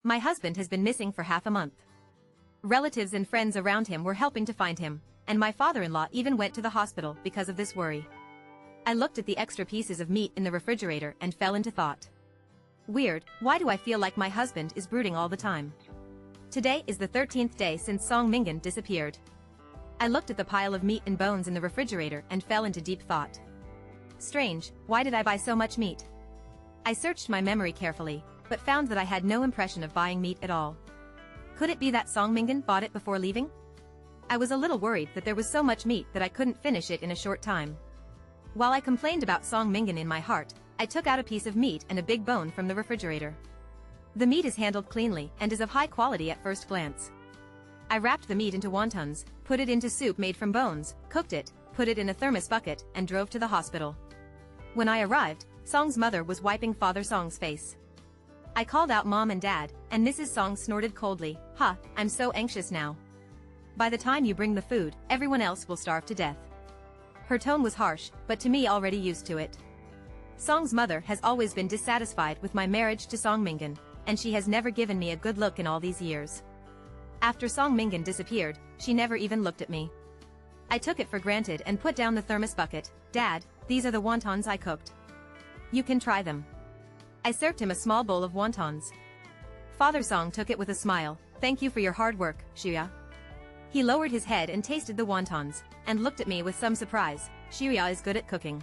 My husband has been missing for half a month. Relatives and friends around him were helping to find him, and my father-in-law even went to the hospital because of this worry. I looked at the extra pieces of meat in the refrigerator and fell into thought. Weird, why do I feel like my husband is brooding all the time? Today is the 13th day since Song Mingan disappeared. I looked at the pile of meat and bones in the refrigerator and fell into deep thought. Strange, why did I buy so much meat? I searched my memory carefully, but found that I had no impression of buying meat at all. Could it be that Song Mingan bought it before leaving? I was a little worried that there was so much meat that I couldn't finish it in a short time. While I complained about Song Mingan in my heart, I took out a piece of meat and a big bone from the refrigerator. The meat is handled cleanly and is of high quality at first glance. I wrapped the meat into wontons, put it into soup made from bones, cooked it, put it in a thermos bucket, and drove to the hospital. When I arrived, Song's mother was wiping Father Song's face. I called out Mom and Dad, and Mrs. Song snorted coldly, "Huh, I'm so anxious now. By the time you bring the food, everyone else will starve to death." Her tone was harsh, but to me already used to it. Song's mother has always been dissatisfied with my marriage to Song Mingan, and she has never given me a good look in all these years. After Song Mingan disappeared, she never even looked at me. I took it for granted and put down the thermos bucket. "Dad, these are the wontons I cooked. You can try them." I served him a small bowl of wontons. Father Song took it with a smile. "Thank you for your hard work, Shirya." He lowered his head and tasted the wontons, and looked at me with some surprise. "Shirya is good at cooking.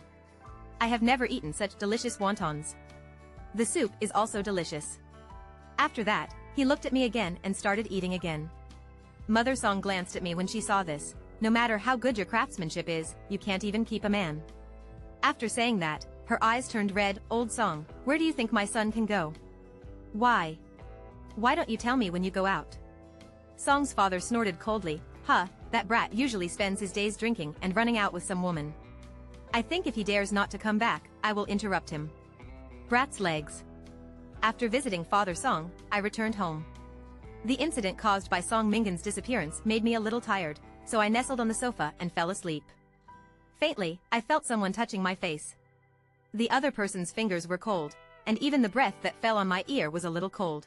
I have never eaten such delicious wontons. The soup is also delicious." After that, he looked at me again and started eating again. Mother Song glanced at me when she saw this. "No matter how good your craftsmanship is, you can't even keep a man." After saying that, her eyes turned red. "Old Song, where do you think my son can go? Why? Why don't you tell me when you go out?" Song's father snorted coldly. "Huh, that brat usually spends his days drinking and running out with some woman. I think if he dares not to come back, I will interrupt him." Brat's legs. After visiting Father Song, I returned home. The incident caused by Song Mingan's disappearance made me a little tired, so I nestled on the sofa and fell asleep. Faintly, I felt someone touching my face. The other person's fingers were cold, and even the breath that fell on my ear was a little cold.